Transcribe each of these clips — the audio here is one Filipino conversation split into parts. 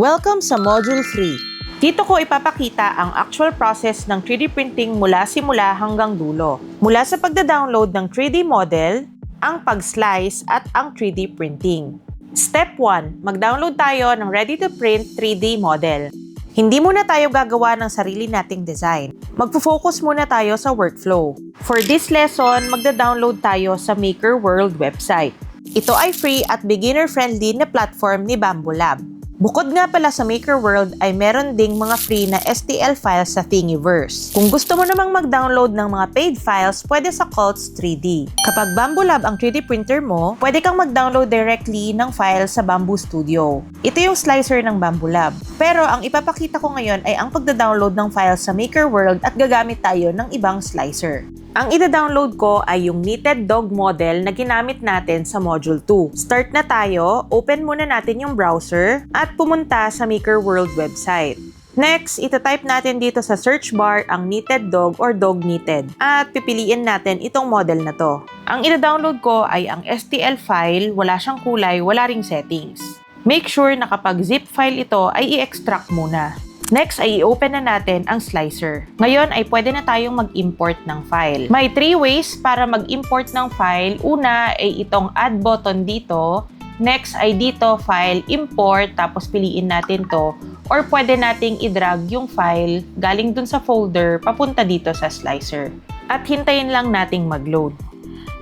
Welcome sa Module 3. Dito ko ipapakita ang actual process ng 3D printing mula simula hanggang dulo. Mula sa pagda-download ng 3D model, ang pag-slice at ang 3D printing. Step 1. Mag-download tayo ng ready-to-print 3D model. Hindi muna tayo gagawa ng sarili nating design. Magpo-focus muna tayo sa workflow. For this lesson, magda-download tayo sa Maker World website. Ito ay free at beginner-friendly na platform ni Bambu Lab. Bukod nga pala sa Maker World ay meron ding mga free na STL files sa Thingiverse. Kung gusto mo namang mag-download ng mga paid files, pwede sa Cults 3D. Kapag Bambu Lab ang 3D printer mo, pwede kang mag-download directly ng file sa Bamboo Studio. Ito yung slicer ng Bambu Lab. Pero ang ipapakita ko ngayon ay ang pagda-download ng files sa Maker World at gagamit tayo ng ibang slicer. Ang ida-download ko ay yung knitted dog model na ginamit natin sa Module 2. Start na tayo, open muna natin yung browser at pumunta sa Maker World website. Next, itatype natin dito sa search bar ang knitted dog or dog knitted at pipiliin natin itong model na to. Ang ida-download ko ay ang STL file, wala siyang kulay, wala ring settings. Make sure na kapag zip file ito ay i-extract muna. Next ay i-open na natin ang slicer. Ngayon ay pwede na tayong mag-import ng file. May 3 ways para mag-import ng file. Una ay itong add button dito. Next ay dito, file, import, tapos piliin natin to. Or pwede nating i-drag yung file galing dun sa folder papunta dito sa slicer. At hintayin lang nating mag-load.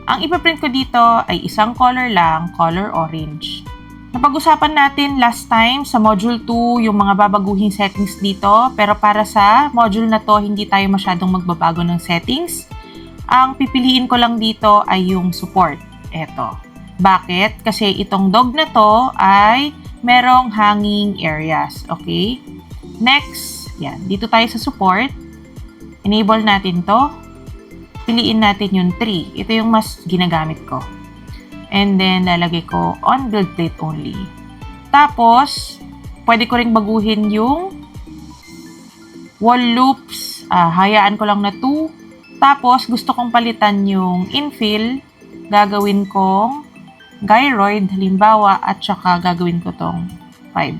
Ang ipaprint ko dito ay isang color lang, color orange. Napag-usapan natin last time sa Module 2 yung mga babaguhing settings dito, pero para sa module na to, hindi tayo masyadong magbabago ng settings. Ang pipiliin ko lang dito ay yung support. Eto. Bakit? Kasi itong dog na to ay merong hanging areas. Okay? Next, yan. Dito tayo sa support. Enable natin to. Piliin natin yung 3. Ito yung mas ginagamit ko. And then, lalagay ko on build plate only. Tapos, pwede ko ring baguhin yung wall loops. Hayaan ko lang na 2. Tapos, gusto kong palitan yung infill. Gagawin kong gyroid, halimbawa, at saka gagawin ko tong 5.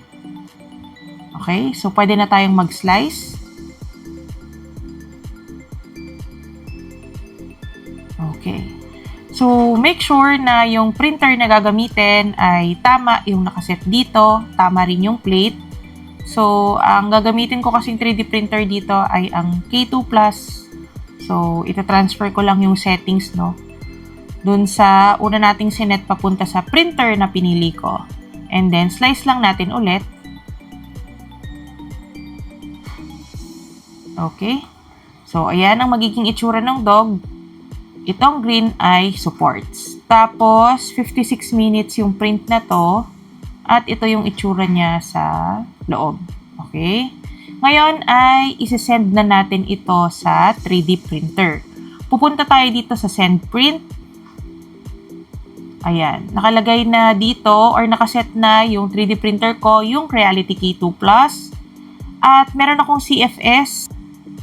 Okay? So, pwede na tayong mag-slice. Okay. So, make sure na yung printer na gagamitin ay tama yung nakaset dito, tama rin yung plate. So, ang gagamitin ko kasing 3D printer dito ay ang K2+. So, ita-transfer ko lang yung settings, no? Dun sa una nating sinet papunta sa printer na pinili ko. And then, slice lang natin ulit. Okay? So, ayan ang magiging itsura ng dog. Itong green ay supports. Tapos, 56 minutes yung print na to. At ito yung itsura niya sa loob. Okay? Ngayon ay isi-send na natin ito sa 3D printer. Pupunta tayo dito sa send print. Ayan. Nakalagay na dito or nakaset na yung 3D printer ko, yung Creality K2+. At meron akong CFS.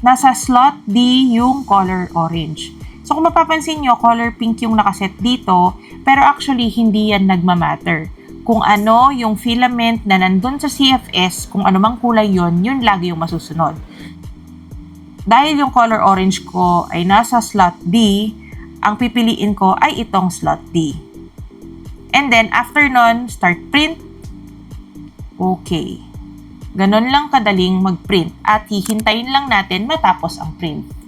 Nasa slot D yung color orange. So, kung mapapansin nyo, color pink yung nakaset dito, pero actually, hindi yan nagmamatter. Kung ano yung filament na nandun sa CFS, kung ano mang kulay yun, yun lagi yung masusunod. Dahil yung color orange ko ay nasa slot D, ang pipiliin ko ay itong slot D. And then, after nun, start print. Okay. Ganon lang kadaling mag-print at hihintayin lang natin matapos ang print.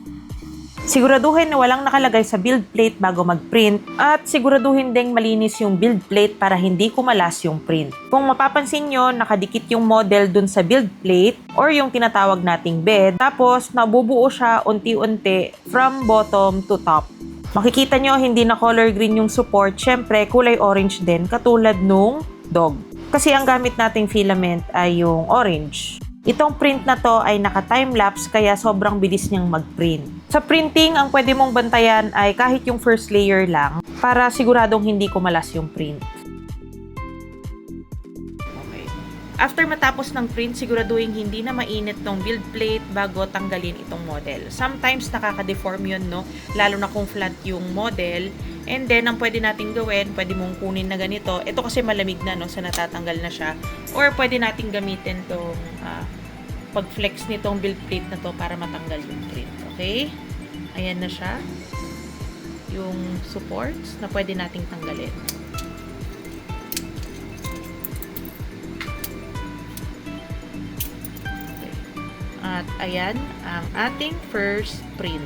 Siguraduhin na walang nakalagay sa build plate bago mag-print at siguraduhin ding malinis yung build plate para hindi kumalas yung print. Kung mapapansin nyo, nakadikit yung model dun sa build plate or yung tinatawag nating bed, tapos nabubuo siya unti-unti from bottom to top. Makikita nyo hindi na color green yung support, syempre kulay orange din katulad nung dog. Kasi ang gamit nating filament ay yung orange. Itong print na to ay naka-timelapse kaya sobrang bilis niyang mag-print. Sa printing, ang pwede mong bantayan ay kahit yung first layer lang para siguradong hindi kumalas yung print. Okay. After matapos ng print, siguraduhin hindi na mainit tong build plate bago tanggalin itong model. Sometimes nakaka-deform yun, no? Lalo na kung flat yung model. And then, ang pwede natin gawin, pwede mong kunin na ganito. Ito kasi malamig na, no? So, natatanggal na siya. Or pwede natin gamitin tong pag-flex nitong build plate na to para matanggal yung print. Okay? Ayan na siya. Yung supports na pwede nating tanggalin. At ayan ang ating first print.